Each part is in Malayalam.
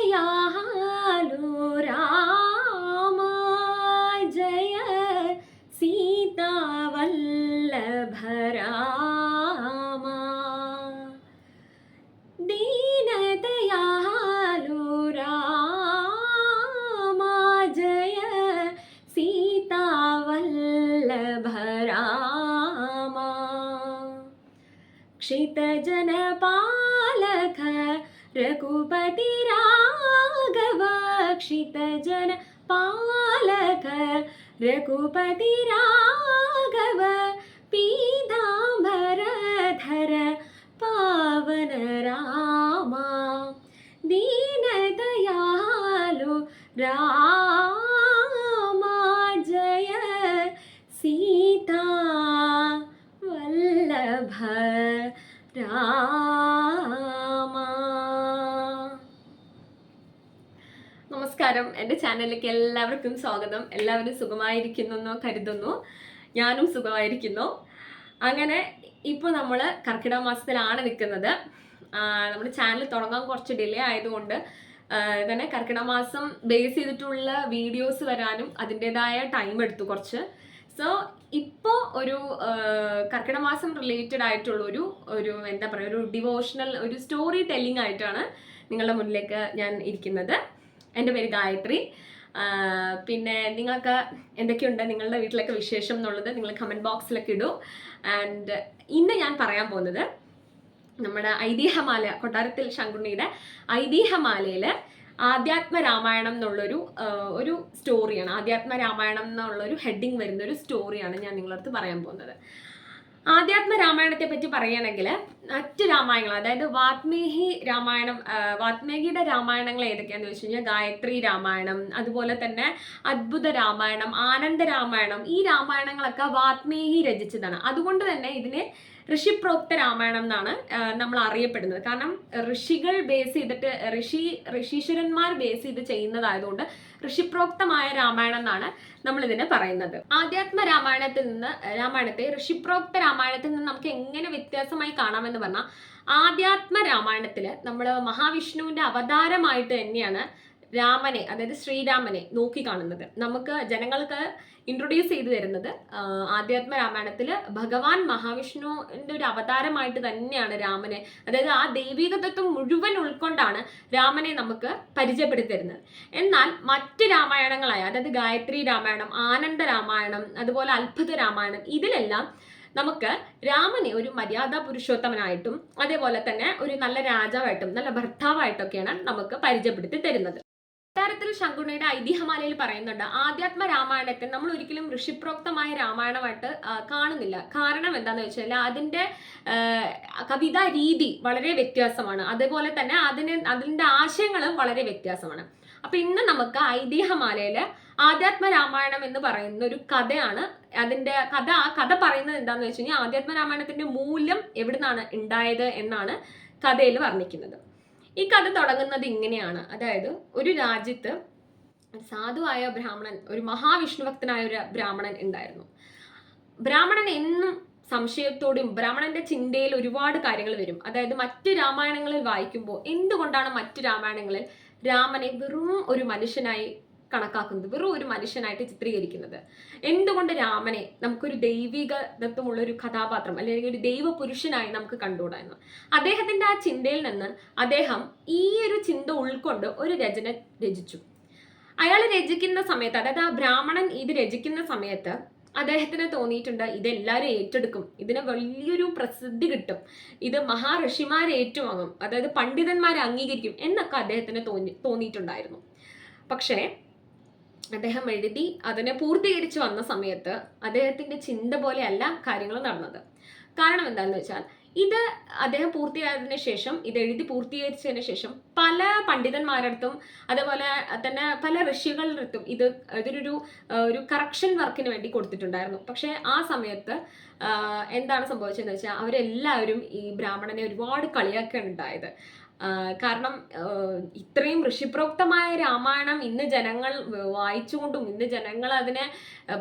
दीनदयालु राम जय सीतावल्लभ राम। दीनदयालु राम जय सीतावल्लभ राम। क्षितजनपालक रघुपति राघव, क्षितजनपालक रघुपति राघव, पीताम्बरधर पावन राम। दीनदयालु राम जय सीता वल्लभ രാമ. നമസ്കാരം, എൻ്റെ ചാനലിലേക്ക് എല്ലാവർക്കും സ്വാഗതം. എല്ലാവരും സുഖമായിരിക്കുന്നെന്നോ കരുതുന്നു. ഞാനും സുഖമായിരിക്കുന്നു. അങ്ങനെ ഇപ്പോൾ നമ്മൾ കർക്കിടക മാസത്തിലാണ് നിൽക്കുന്നത്. നമ്മുടെ ചാനൽ തുടങ്ങാൻ കുറച്ച് ഡിലേ ആയതുകൊണ്ട് തന്നെ കർക്കിടക മാസം ബേസ് ചെയ്തിട്ടുള്ള വീഡിയോസ് വരാനും അതിൻ്റെതായ ടൈം എടുത്തു കുറച്ച്. സോ ഇപ്പോൾ ഒരു കർക്കിടക മാസം റിലേറ്റഡ് ആയിട്ടുള്ള ഒരു എന്താ പറയുക, ഒരു ഡിവോഷണൽ ഒരു സ്റ്റോറി ടെല്ലിംഗ് ആയിട്ടാണ് നിങ്ങളുടെ മുന്നിലേക്ക് ഞാൻ ഇരിക്കുന്നത്. എൻ്റെ പേര് ഗായത്രി. പിന്നെ നിങ്ങൾക്ക് എന്തൊക്കെയുണ്ട് നിങ്ങളുടെ വീട്ടിലൊക്കെ വിശേഷം എന്നുള്ളത് നിങ്ങൾ കമൻറ്റ് ബോക്സിലൊക്കെ ഇടൂ. ആൻഡ് ഇന്ന് ഞാൻ പറയാൻ പോകുന്നത് നമ്മുടെ ഐതിഹ്യമാല, കൊട്ടാരത്തിൽ ശങ്കുണ്ണിയുടെ ഐതിഹ്യമാലയിൽ ആധ്യാത്മ രാമായണം എന്നുള്ളൊരു സ്റ്റോറിയാണ്. ആധ്യാത്മ രാമായണം എന്നുള്ളൊരു ഹെഡിങ് വരുന്ന ഒരു സ്റ്റോറിയാണ് ഞാൻ നിങ്ങളടുത്ത് പറയാൻ പോകുന്നത്. ആധ്യാത്മ രാമായണത്തെ പറ്റി പറയുകയാണെങ്കിൽ മറ്റ് രാമായണങ്ങൾ, അതായത് വാത്മീകിയുടെ രാമായണങ്ങൾ ഏതൊക്കെയാണെന്ന് വെച്ച് കഴിഞ്ഞാൽ ഗായത്രി രാമായണം, അതുപോലെ തന്നെ അദ്ഭുത രാമായണം, ആനന്ദ രാമായണം, ഈ രാമായണങ്ങളൊക്കെ വാത്മീകി രചിച്ചതാണ്. അതുകൊണ്ട് തന്നെ ഇതിനെ ഋഷിപ്രോക്ത രാമായണം എന്നാണ് നമ്മൾ അറിയപ്പെടുന്നത്. കാരണം ഋഷികൾ ബേസ് ചെയ്തിട്ട് ഋഷീശ്വരന്മാർ ബേസ് ചെയ്ത് ചെയ്യുന്നതായതുകൊണ്ട് ഋഷിപ്രോക്തമായ രാമായണം എന്നാണ് നമ്മൾ ഇതിനെ പറയുന്നത്. ആധ്യാത്മ രാമായണത്തെ ഋഷിപ്രോക്ത രാമായണത്തിൽ നിന്ന് നമുക്ക് എങ്ങനെ വ്യത്യാസമായി കാണാമെന്ന് പറഞ്ഞാൽ, ആധ്യാത്മ രാമായണത്തില് നമ്മൾ മഹാവിഷ്ണുവിന്റെ അവതാരമായിട്ട് തന്നെയാണ് രാമനെ, അതായത് ശ്രീരാമനെ നോക്കി കാണുന്നത്. നമുക്ക് ജനങ്ങൾക്ക് ഇൻട്രൊഡ്യൂസ് ചെയ്തു തരുന്നത് ആധ്യാത്മ രാമായണത്തിൽ ഭഗവാൻ മഹാവിഷ്ണുവിന്റെ ഒരു അവതാരമായിട്ട് തന്നെയാണ് രാമനെ, അതായത് ആ ദൈവിക തത്വം മുഴുവൻ ഉൾക്കൊണ്ടാണ് രാമനെ നമുക്ക് പരിചയപ്പെടുത്തി തരുന്നത്. എന്നാൽ മറ്റ് രാമായണങ്ങളായ, അതായത് ഗായത്രി രാമായണം, ആനന്ദ രാമായണം, അതുപോലെ അത്ഭുത രാമായണം, ഇതിലെല്ലാം നമുക്ക് രാമനെ ഒരു മര്യാദാ പുരുഷോത്തമനായിട്ടും അതേപോലെ തന്നെ ഒരു നല്ല രാജാവായിട്ടും നല്ല ഭർത്താവായിട്ടൊക്കെയാണ് നമുക്ക് പരിചയപ്പെടുത്തി തരുന്നത്. കൊട്ടാരത്തിൽ ശങ്കുണ്ണിയുടെ ഐതിഹ്യമാലയിൽ പറയുന്നുണ്ട്, ആധ്യാത്മ രാമായണത്തെ നമ്മൾ ഒരിക്കലും ഋഷിപ്രോക്തമായ രാമായണമായിട്ട് കാണുന്നില്ല. കാരണം എന്താണെന്ന് വെച്ചാൽ അതിൻ്റെ കവിതാ രീതി വളരെ വ്യത്യാസമാണ്. അതേപോലെ തന്നെ അതിൻ്റെ ആശയങ്ങളും വളരെ വ്യത്യാസമാണ്. അപ്പൊ ഇന്ന് നമുക്ക് ഐതിഹ്യമാലയില് ആധ്യാത്മ രാമായണം എന്ന് പറയുന്ന ഒരു കഥയാണ്. ആ കഥ പറയുന്നത് എന്താണെന്ന് വെച്ച് കഴിഞ്ഞാൽ ആധ്യാത്മ രാമായണത്തിന്റെ മൂല്യം എവിടുന്നാണ് ഉണ്ടായത് എന്നാണ് കഥയിൽ വർണ്ണിക്കുന്നത്. ഈ കഥ തുടങ്ങുന്നത് ഇങ്ങനെയാണ്. അതായത് ഒരു രാജ്യത്ത് സാധുവായ ബ്രാഹ്മണൻ, ഒരു മഹാവിഷ്ണുഭക്തനായ ഒരു ബ്രാഹ്മണൻ ഉണ്ടായിരുന്നു. ബ്രാഹ്മണൻ എന്നും സംശയത്തോടും ബ്രാഹ്മണന്റെ ചിന്തയിൽ ഒരുപാട് കാര്യങ്ങൾ വരും. അതായത് മറ്റ് രാമായണങ്ങളിൽ വായിക്കുമ്പോൾ എന്തുകൊണ്ടാണ് മറ്റ് രാമായണങ്ങളിൽ രാമനെ വെറും ഒരു മനുഷ്യനായി കണക്കാക്കുന്നത്, വെറും ഒരു മനുഷ്യനായിട്ട് ചിത്രീകരിക്കുന്നത്? എന്തുകൊണ്ട് രാമനെ നമുക്കൊരു ദൈവിക തത്വമുള്ള ഒരു കഥാപാത്രം അല്ലെങ്കിൽ ഒരു ദൈവ പുരുഷനായി നമുക്ക് കണ്ടുകൂടാ എന്ന് അദ്ദേഹത്തിന്റെ ആ ചിന്തയിൽ നിന്ന് അദ്ദേഹം ഈ ഒരു ചിന്ത ഉൾക്കൊണ്ട് ഒരു രചന രചിച്ചു. അയാൾ രചിക്കുന്ന സമയത്ത്, അതായത് ആ ബ്രാഹ്മണൻ ഇത് രചിക്കുന്ന സമയത്ത് അദ്ദേഹത്തിന് തോന്നിയിട്ടുണ്ട് ഇതെല്ലാവരും ഏറ്റെടുക്കും, ഇതിന് വലിയൊരു പ്രസിദ്ധി കിട്ടും, ഇത് മഹാഋഷിമാർ ഏറ്റുവാങ്ങും, അതായത് പണ്ഡിതന്മാരെ അംഗീകരിക്കും എന്നൊക്കെ അദ്ദേഹത്തിന് തോന്നിയിട്ടുണ്ടായിരുന്നു. പക്ഷേ അദ്ദേഹം എഴുതി അതിനെ പൂർത്തീകരിച്ച് വന്ന സമയത്ത് അദ്ദേഹത്തിന്റെ ചിന്ത പോലെയല്ല കാര്യങ്ങൾ നടന്നത്. കാരണം എന്താണെന്ന് വെച്ചാൽ, ഇത് അദ്ദേഹം പൂർത്തിയായതിനു ശേഷം, ഇത് എഴുതി പൂർത്തീകരിച്ചതിന് ശേഷം പല പണ്ഡിതന്മാരടുത്തും അതേപോലെ തന്നെ പല ഋഷികളുടെ അടുത്തും ഇതൊരു കറക്ഷൻ വർക്കിന് വേണ്ടി കൊടുത്തിട്ടുണ്ടായിരുന്നു. പക്ഷെ ആ സമയത്ത് എന്താണ് സംഭവിച്ചതെന്ന് വെച്ചാൽ അവരെല്ലാവരും ഈ ബ്രാഹ്മണനെ ഒരുപാട് കളിയാക്കുകയാണ് ഉണ്ടായത്. കാരണം ഇത്രയും ഋഷിപ്രോക്തമായ രാമായണം ഇന്ന് ജനങ്ങൾ വായിച്ചുകൊണ്ടും ഇന്ന് ജനങ്ങൾ അതിനെ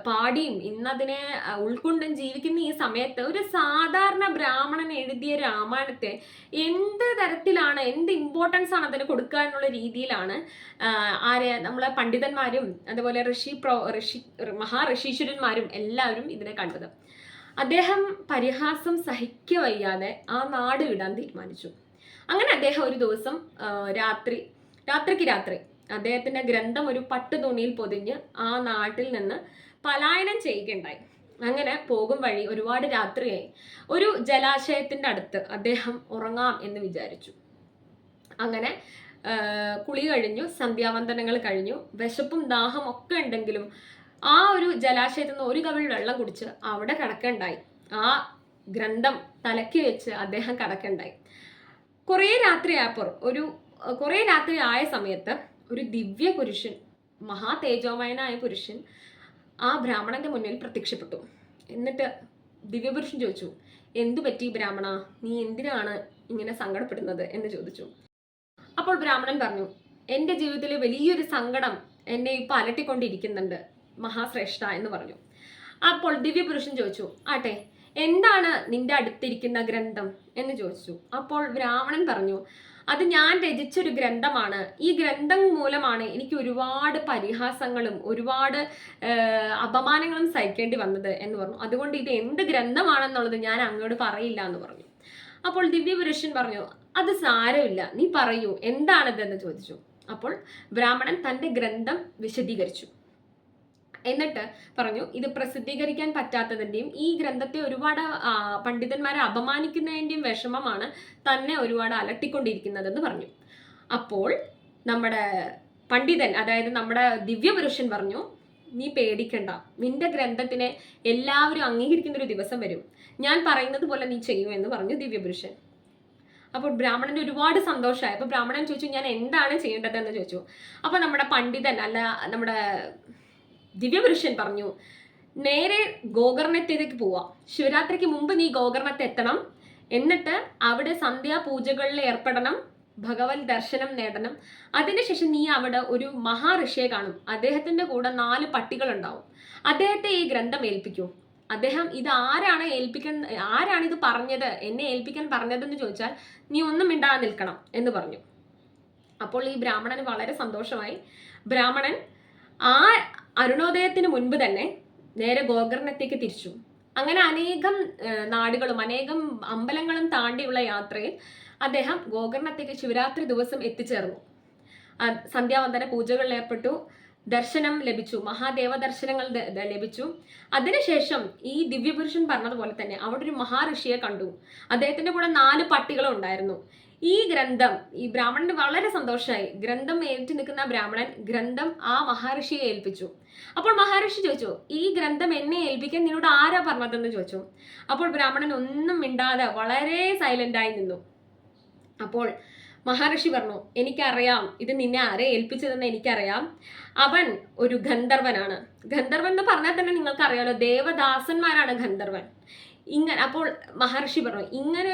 പാടിയും ഇന്നതിനെ ഉൾക്കൊണ്ടും ജീവിക്കുന്ന ഈ സമയത്ത് ഒരു സാധാരണ ബ്രാഹ്മണൻ എഴുതിയ രാമായണത്തെ എന്ത് തരത്തിലാണ്, എന്ത് ഇമ്പോർട്ടൻസ് ആണ് അതിന് കൊടുക്കുക എന്നുള്ള രീതിയിലാണ് നമ്മളെ പണ്ഡിതന്മാരും അതുപോലെ മഹാഋഷീശ്വരന്മാരും എല്ലാവരും ഇതിനെ കണ്ടത്. അദ്ദേഹം പരിഹാസം സഹിക്കവയ്യാതെ ആ നാട് വിടാൻ തീരുമാനിച്ചു. അങ്ങനെ അദ്ദേഹം ഒരു ദിവസം രാത്രിക്ക് രാത്രി അദ്ദേഹത്തിന്റെ ഗ്രന്ഥം ഒരു പട്ടുതുണിയിൽ പൊതിഞ്ഞ് ആ നാട്ടിൽ നിന്ന് പലായനം ചെയ്യുകയുണ്ടായി. അങ്ങനെ പോകും വഴി ഒരുപാട് രാത്രിയായി. ഒരു ജലാശയത്തിന്റെ അടുത്ത് അദ്ദേഹം ഉറങ്ങാം എന്ന് വിചാരിച്ചു. അങ്ങനെ കുളി കഴിഞ്ഞു, സന്ധ്യാവന്ദനങ്ങൾ കഴിഞ്ഞു, വിശപ്പും ദാഹം ഒക്കെ ഉണ്ടെങ്കിലും ആ ഒരു ജലാശയത്തിൽ നിന്ന് ഒരു കവിൾ വെള്ളം കുടിച്ച് അവിടെ കിടക്കണ്ടായി. ആ ഗ്രന്ഥം തലക്കി വെച്ച് അദ്ദേഹം കിടക്കണ്ടായി. കുറേ രാത്രി ആയ സമയത്ത് ഒരു ദിവ്യ പുരുഷൻ, മഹാ തേജോമയനായ പുരുഷൻ ആ ബ്രാഹ്മണന്റെ മുന്നിൽ പ്രത്യക്ഷപ്പെട്ടു. എന്നിട്ട് ദിവ്യപുരുഷൻ ചോദിച്ചു, എന്തു പറ്റി ബ്രാഹ്മണ, നീ എന്തിനാണ് ഇങ്ങനെ സങ്കടപ്പെടുന്നത് എന്ന് ചോദിച്ചു. അപ്പോൾ ബ്രാഹ്മണൻ പറഞ്ഞു, എൻ്റെ ജീവിതത്തിൽ വലിയൊരു സങ്കടം എന്നെ ഇപ്പൊ അലട്ടിക്കൊണ്ടിരിക്കുന്നുണ്ട് മഹാശ്രേഷ്ഠ എന്ന് പറഞ്ഞു. അപ്പോൾ ദിവ്യപുരുഷൻ ചോദിച്ചു, ആട്ടെ എന്താണ് നിന്റെ അടുത്തിരിക്കുന്ന ഗ്രന്ഥം എന്ന് ചോദിച്ചു. അപ്പോൾ ബ്രാഹ്മണൻ പറഞ്ഞു, അത് ഞാൻ രചിച്ചൊരു ഗ്രന്ഥമാണ്. ഈ ഗ്രന്ഥം മൂലമാണ് എനിക്ക് ഒരുപാട് പരിഹാസങ്ങളും ഒരുപാട് അപമാനങ്ങളും സഹിക്കേണ്ടി വന്നത് എന്ന് പറഞ്ഞു. അതുകൊണ്ട് ഇത് എന്ത് ഗ്രന്ഥമാണെന്നുള്ളത് ഞാൻ അങ്ങോട്ട് പറയില്ല എന്ന് പറഞ്ഞു. അപ്പോൾ ദിവ്യപുരുഷൻ പറഞ്ഞു, അത് സാരമില്ല, നീ പറയൂ, എന്താണിതെന്ന് ചോദിച്ചു. അപ്പോൾ ബ്രാഹ്മണൻ തന്റെ ഗ്രന്ഥം വിശദീകരിച്ചു. എന്നിട്ട് പറഞ്ഞു, ഇത് പ്രസിദ്ധീകരിക്കാൻ പറ്റാത്തതിൻ്റെയും ഈ ഗ്രന്ഥത്തെ ഒരുപാട് പണ്ഡിതന്മാരെ അപമാനിക്കുന്നതിൻ്റെയും വിഷമമാണ് തന്നെ ഒരുപാട് അലട്ടിക്കൊണ്ടിരിക്കുന്നതെന്ന് പറഞ്ഞു. അപ്പോൾ നമ്മുടെ പണ്ഡിതൻ, അതായത് നമ്മുടെ ദിവ്യപുരുഷൻ പറഞ്ഞു, നീ പേടിക്കണ്ട, നിന്റെ ഗ്രന്ഥത്തിനെ എല്ലാവരും അംഗീകരിക്കുന്ന ഒരു ദിവസം വരും, ഞാൻ പറയുന്നത് പോലെ നീ ചെയ്യൂ എന്ന് പറഞ്ഞു ദിവ്യപുരുഷൻ. അപ്പോൾ ബ്രാഹ്മണന് ഒരുപാട് സന്തോഷമായി. അപ്പോൾ ബ്രാഹ്മണൻ ചോദിച്ചു, ഞാൻ എന്താണ് ചെയ്യേണ്ടതെന്ന് ചോദിച്ചു. അപ്പോൾ നമ്മുടെ പണ്ഡിതൻ നമ്മുടെ ദിവ്യപുരുഷൻ പറഞ്ഞു, നേരെ ഗോകർണത്തേക്ക് പോവാം, ശിവരാത്രിക്ക് മുമ്പ് നീ ഗോകർണത്തെ എത്തണം, എന്നിട്ട് അവിടെ സന്ധ്യാപൂജകളിൽ ഏർപ്പെടണം, ഭഗവത് ദർശനം നേടണം. അതിനുശേഷം നീ അവിടെ ഒരു മഹാഋഷിയെ കാണും, അദ്ദേഹത്തിന്റെ കൂടെ 4 പട്ടികൾ ഉണ്ടാവും, അദ്ദേഹത്തെ ഈ ഗ്രന്ഥം ഏൽപ്പിക്കൂ. അദ്ദേഹം ഇത് ആരാണ് ഇത് പറഞ്ഞത്, എന്നെ ഏൽപ്പിക്കാൻ പറഞ്ഞതെന്ന് ചോദിച്ചാൽ നീ ഒന്നും മിണ്ടാതെ നിൽക്കണം എന്ന് പറഞ്ഞു. അപ്പോൾ ഈ ബ്രാഹ്മണന് വളരെ സന്തോഷമായി. ബ്രാഹ്മണൻ ആ അരുണോദയത്തിന് മുൻപ് തന്നെ നേരെ ഗോകർണത്തേക്ക് തിരിച്ചു. അങ്ങനെ അനേകം നാടുകളും അനേകം അമ്പലങ്ങളും താണ്ടിയുള്ള യാത്രയിൽ അദ്ദേഹം ഗോകർണത്തേക്ക് ശിവരാത്രി ദിവസം എത്തിച്ചേർന്നു. സന്ധ്യാവന്ദന പൂജകളിൽ ഏർപ്പെട്ടു, ദർശനം ലഭിച്ചു, മഹാദേവ ദർശനങ്ങൾ ലഭിച്ചു. അതിനുശേഷം ഈ ദിവ്യപുരുഷൻ പറഞ്ഞതുപോലെ തന്നെ അവിടെ ഒരു മഹാഋഷിയെ കണ്ടു. അദ്ദേഹത്തിന്റെ കൂടെ 4 പട്ടികളും ഉണ്ടായിരുന്നു. ഈ ഗ്രന്ഥം, ഈ ബ്രാഹ്മണന് വളരെ സന്തോഷമായി. ഗ്രന്ഥം ഏറ്റു നിൽക്കുന്ന ബ്രാഹ്മണൻ ഗ്രന്ഥം ആ മഹാഋഷിയെ ഏൽപ്പിച്ചു. അപ്പോൾ മഹാഋഷി ചോദിച്ചു, ഈ ഗ്രന്ഥം എന്നെ ഏൽപ്പിക്കാൻ നിന്നോട് ആരാ പറഞ്ഞതെന്ന് ചോദിച്ചു. അപ്പോൾ ബ്രാഹ്മണൻ ഒന്നും മിണ്ടാതെ വളരെ സൈലന്റായി നിന്നു. അപ്പോൾ മഹാഋഷി പറഞ്ഞു, എനിക്കറിയാം ഇത് നിന്നെ ആരെ ഏൽപ്പിച്ചതെന്ന് എനിക്കറിയാം. അവൻ ഒരു ഗന്ധർവനാണ്. ഗന്ധർവൻ എന്ന് പറഞ്ഞാൽ തന്നെ നിങ്ങൾക്ക് അറിയാലോ, ദേവദാസന്മാരാണ് ഗന്ധർവൻ. അപ്പോൾ മഹർഷി പറഞ്ഞു, ഇങ്ങനെ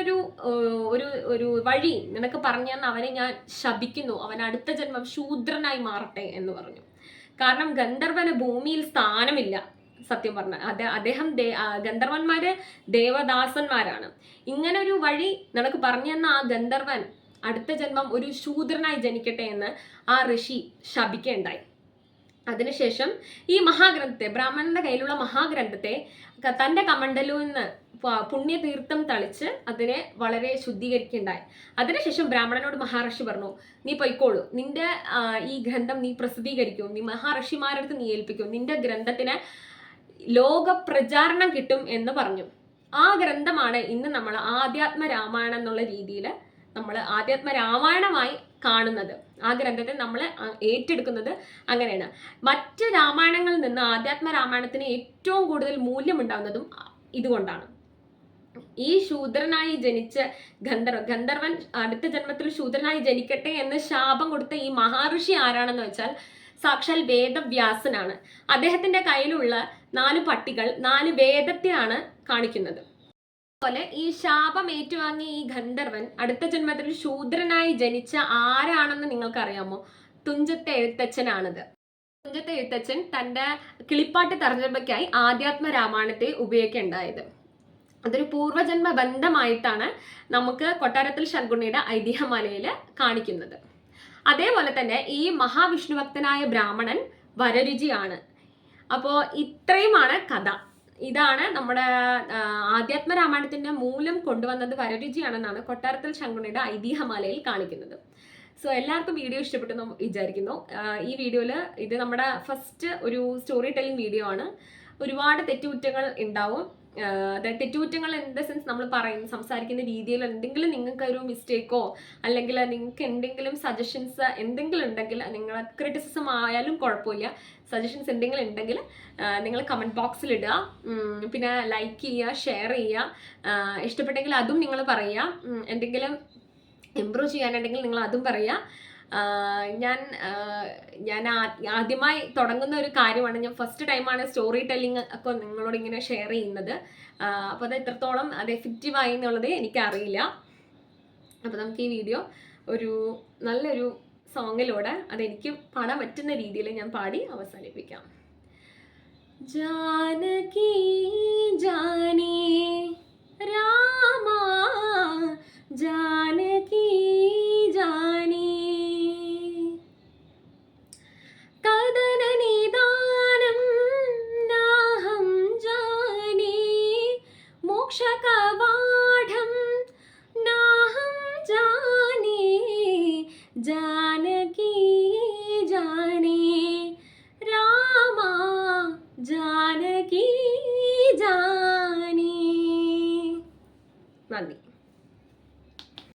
ഒരു വഴി നിനക്ക് പറഞ്ഞു തന്ന അവനെ ഞാൻ ശപിക്കുന്നു, അവൻ അടുത്ത ജന്മം ശൂദ്രനായി മാറട്ടെ എന്ന് പറഞ്ഞു. കാരണം ഗന്ധർവന് ഭൂമിയിൽ സ്ഥാനമില്ല. സത്യം പറഞ്ഞ അദ്ദേഹം ഗന്ധർവന്മാര് ദേവദാസന്മാരാണ്. ഇങ്ങനെ ഒരു വഴി നിനക്ക് പറഞ്ഞു തന്ന ആ ഗന്ധർവൻ അടുത്ത ജന്മം ഒരു ശൂദ്രനായി ജനിക്കട്ടെ എന്ന് ആ ഋഷി ശപിക്കുകയുണ്ടായി. അതിനുശേഷം ഈ മഹാഗ്രന്ഥത്തെ, ബ്രാഹ്മണന്റെ കയ്യിലുള്ള മഹാഗ്രന്ഥത്തെ തന്റെ കമണ്ഡലുവിൽ നിന്ന് പുണ്യതീർത്ഥം തളിച്ച് അതിനെ വളരെ ശുദ്ധീകരിക്കുകയുണ്ടായി. അതിനുശേഷം ബ്രാഹ്മണനോട് മഹാഋഷി പറഞ്ഞു, നീ പൊയ്ക്കോളൂ, നിന്റെ ഈ ഗ്രന്ഥം നീ പ്രസിദ്ധീകരിക്കും, നീ മഹാഋഷിമാരടുത്ത് നീ ഏൽപ്പിക്കും, നിന്റെ ഗ്രന്ഥത്തിന് ലോക പ്രചാരണം കിട്ടും എന്ന് പറഞ്ഞു. ആ ഗ്രന്ഥമാണ് ഇന്ന് നമ്മൾ ആധ്യാത്മ രാമായണം എന്നുള്ള രീതിയിൽ നമ്മൾ ആധ്യാത്മ രാമായണമായി കാണുന്നത്. ആ ഗ്രന്ഥത്തെ നമ്മൾ ഏറ്റെടുക്കുന്നത് അങ്ങനെയാണ്. മറ്റ് രാമായണങ്ങളിൽ നിന്ന് ആധ്യാത്മ രാമായണത്തിന് ഏറ്റവും കൂടുതൽ മൂല്യമുണ്ടാകുന്നതും ഇതുകൊണ്ടാണ്. ഈ ശൂദ്രനായി ജനിച്ച ഗന്ധർവൻ അടുത്ത ജന്മത്തിൽ ശൂദ്രനായി ജനിക്കട്ടെ എന്ന് ശാപം കൊടുത്ത ഈ മഹാഋഷി ആരാണെന്ന് വെച്ചാൽ സാക്ഷാൽ വേദവ്യാസനാണ്. അദ്ദേഹത്തിന്റെ കയ്യിലുള്ള 4 പട്ടികൾ 4 വേദത്തെയാണ് കാണിക്കുന്നത്. അതുപോലെ ഈ ശാപം ഏറ്റുവാങ്ങിയ ഈ ഗന്ധർവൻ അടുത്ത ജന്മത്തിൽ ശൂദ്രനായി ജനിച്ച ആരാണെന്ന് നിങ്ങൾക്ക് അറിയാമോ? തുഞ്ചത്തെ എഴുത്തച്ഛനാണത്. തുഞ്ചത്തെ എഴുത്തച്ഛൻ തന്റെ കിളിപ്പാട്ട് തർജ്ജമയ്ക്കായി ആധ്യാത്മ രാമായണത്തെ ഉപയോഗിക്കുകയുണ്ടായത്. അതൊരു പൂർവ്വജന്മ ബന്ധമായിട്ടാണ് നമുക്ക് കൊട്ടാരത്തിൽ ശങ്കുണ്ണിയുടെ ഐതിഹ്യമാലയിൽ കാണിക്കുന്നത്. അതേപോലെ തന്നെ ഈ മഹാവിഷ്ണു ഭക്തനായ ബ്രാഹ്മണൻ വരരുചിയാണ്. അപ്പോൾ ഇത്രയുമാണ് കഥ. ഇതാണ് നമ്മുടെ ആധ്യാത്മ രാമായണത്തിന്റെ മൂലം കൊണ്ടുവന്നത് വരരുചിയാണെന്നാണ് കൊട്ടാരത്തിൽ ശങ്കുണ്ണിയുടെ ഐതിഹ്യമാലയിൽ കാണിക്കുന്നത്. സോ എല്ലാവർക്കും വീഡിയോ ഇഷ്ടപ്പെട്ടെന്ന് വിചാരിക്കുന്നു. ഈ വീഡിയോയിൽ ഇത് നമ്മുടെ ഫസ്റ്റ് ഒരു സ്റ്റോറി ടെല്ലിംഗ് വീഡിയോ ആണ്. ഒരുപാട് തെറ്റുകുറ്റങ്ങൾ ഉണ്ടാവും. അതായത് തെറ്റുകുറ്റങ്ങൾ ഇൻ ദ സെൻസ് നമ്മൾ സംസാരിക്കുന്ന രീതിയിൽ എന്തെങ്കിലും നിങ്ങൾക്ക് ഒരു മിസ്റ്റേക്കോ അല്ലെങ്കിൽ നിങ്ങൾക്ക് എന്തെങ്കിലും സജഷൻസ് എന്തെങ്കിലും ഉണ്ടെങ്കിൽ, നിങ്ങൾ ക്രിറ്റിസിസം ആയാലും കുഴപ്പമില്ല, സജഷൻസ് എന്തെങ്കിലും ഉണ്ടെങ്കിൽ നിങ്ങൾ കമൻറ്റ് ബോക്സിൽ ഇടുക. പിന്നെ ലൈക്ക് ചെയ്യുക, ഷെയർ ചെയ്യുക. ഇഷ്ടപ്പെട്ടെങ്കിൽ അതും നിങ്ങൾ പറയുക. എന്തെങ്കിലും ഇമ്പ്രൂവ് ചെയ്യാനുണ്ടെങ്കിൽ നിങ്ങൾ അതും പറയുക. ഞാൻ ആദ്യമായി തുടങ്ങുന്ന ഒരു കാര്യമാണ്. ഞാൻ ഫസ്റ്റ് ടൈമാണ് സ്റ്റോറി ടെല്ലിങ് ഒക്കെ നിങ്ങളോട് ഇങ്ങനെ ഷെയർ ചെയ്യുന്നത്. അപ്പോൾ അത് എത്രത്തോളം അത് എഫക്റ്റീവായി എന്നുള്ളത് എനിക്കറിയില്ല. അപ്പോൾ നമുക്ക് ഈ വീഡിയോ ഒരു നല്ലൊരു സോങ്ങിലൂടെ അതെനിക്ക് പാടാൻ പറ്റുന്ന രീതിയിൽ ഞാൻ പാടി അവസാനിപ്പിക്കാം. ജാനകി ജാനേ